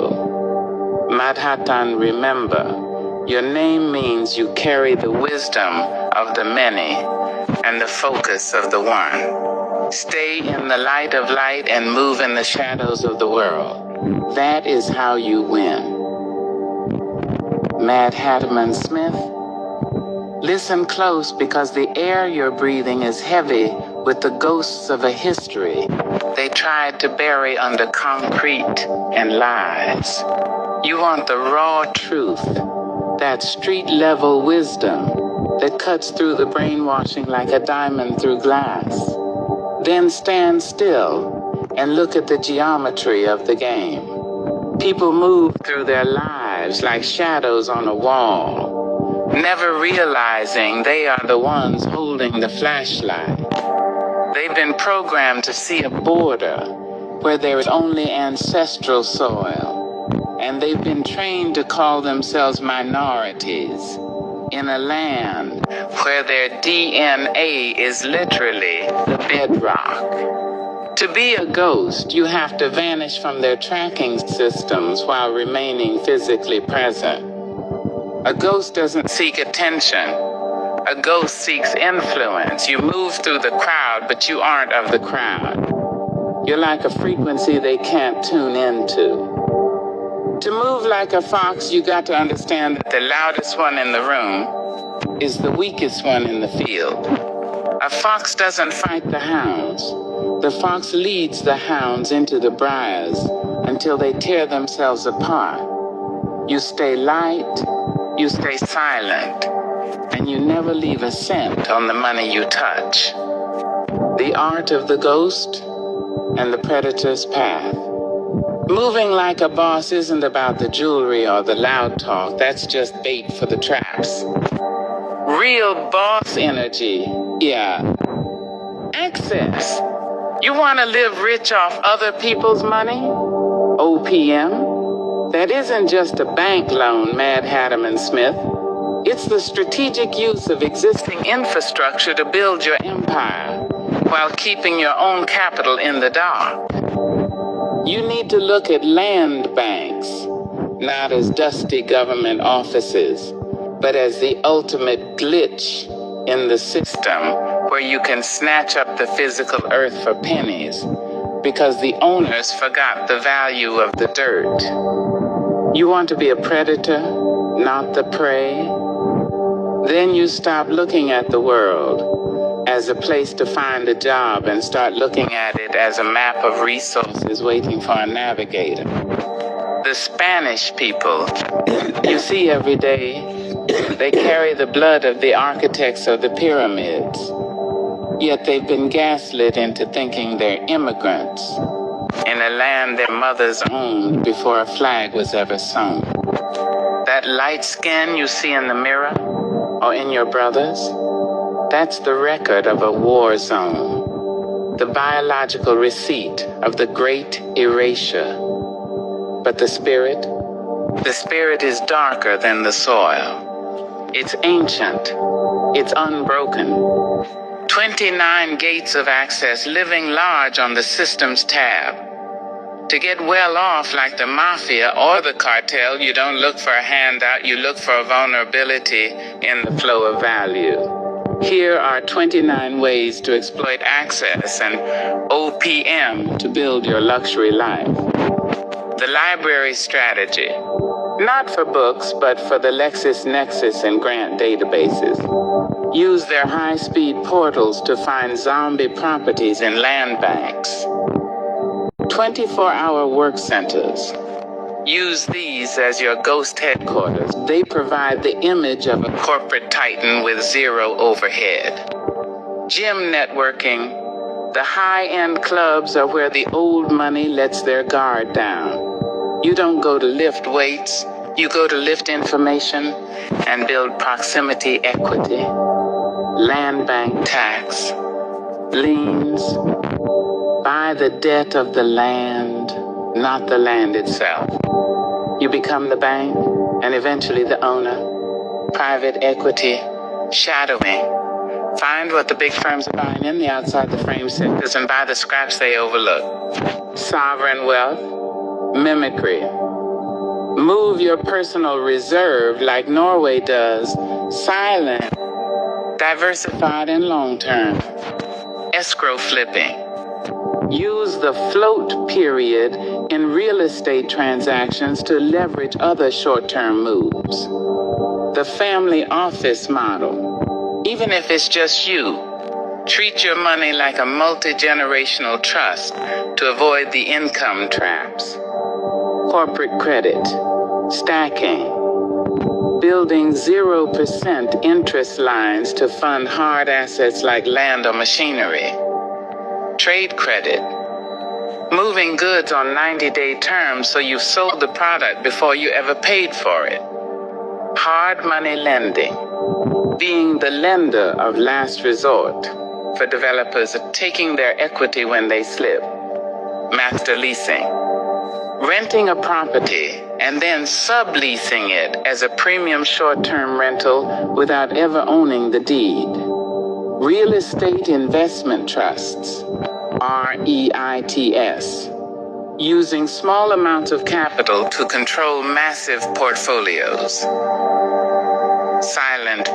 people. Madhatan, remember, your name means you carry the wisdom of the many and the focus of the one. Stay in the light of light and move in the shadows of the world. That is how you win. Madhatan Smith, listen close, because the air you're breathing is heavy with the ghosts of a history they tried to bury under concrete and lies. You want the raw truth, that street-level wisdom that cuts through the brainwashing like a diamond through glass. Then stand still and look at the geometry of the game. People move through their lives like shadows on a wall, never realizing they are the ones holding the flashlight. They've been programmed to see a border where there is only ancestral soil, and they've been trained to call themselves minorities in a land where their DNA is literally the bedrock. To be a ghost, you have to vanish from their tracking systems while remaining physically present. A ghost doesn't seek attention. A ghost seeks influence. You move through the crowd, but you aren't of the crowd. You're like a frequency they can't tune into. To move like a fox, you got to understand that the loudest one in the room is the weakest one in the field. A fox doesn't fight the hounds. The fox leads the hounds into the briars until they tear themselves apart. You stay light, you stay silent, and you never leave a cent on the money you touch. The art of the ghost and the predator's path. Moving like a boss isn't about the jewelry or the loud talk. That's just bait for the traps. Real boss energy, access. You want to live rich off other people's money? OPM? That isn't just a bank loan, Madhatan Smith. It's the strategic use of existing infrastructure to build your empire while keeping your own capital in the dark. You need to look at land banks, not as dusty government offices, but as the ultimate glitch in the system where you can snatch up the physical earth for pennies because the owners forgot the value of the dirt. You want to be a predator, not the prey? Then you stop looking at the world as a place to find a job and start looking at it as a map of resources waiting for a navigator. The Spanish people you see every day, they carry the blood of the architects of the pyramids, yet they've been gaslit into thinking they're immigrants in a land their mothers owned before a flag was ever sown. That light skin you see in the mirror or in your brothers, that's the record of a war zone, the biological receipt of the great erasure. But the spirit is darker than the soil. It's ancient, it's unbroken. 29 gates of access living large on the system's tab. To get well off like the mafia or the cartel, you don't look for a handout, you look for a vulnerability in the flow of value. Here are 29 ways to exploit access and OPM to build your luxury life. The library strategy. Not for books, but for the LexisNexis and Grant databases. Use their high-speed portals to find zombie properties in land banks. 24-hour work centers. Use these as your ghost headquarters. They provide the image of a corporate titan with zero overhead. Gym networking. The high-end clubs are where the old money lets their guard down. You don't go to lift weights. You go to lift information and build proximity equity. Land bank tax. Liens. Buy the debt of the land, not the land itself. You become the bank and eventually the owner. Private equity, shadowing. Find what the big firms are buying in the outside the frame sectors and buy the scraps they overlook. Sovereign wealth, mimicry. Move your personal reserve like Norway does, silent, diversified and long-term. Escrow flipping. Use the float period in real estate transactions to leverage other short-term moves. The family office model. Even if it's just you, treat your money like a multi-generational trust to avoid the income traps. Corporate credit. Stacking. Building 0% interest lines to fund hard assets like land or machinery. Trade credit. Moving goods on 90-day terms so you've sold the product before you ever paid for it. Hard money lending. Being the lender of last resort for developers taking their equity when they slip. Master leasing. Renting a property and then subleasing it as a premium short-term rental without ever owning the deed. Real estate investment trusts, REITs, using small amounts of capital to control massive portfolios. Silent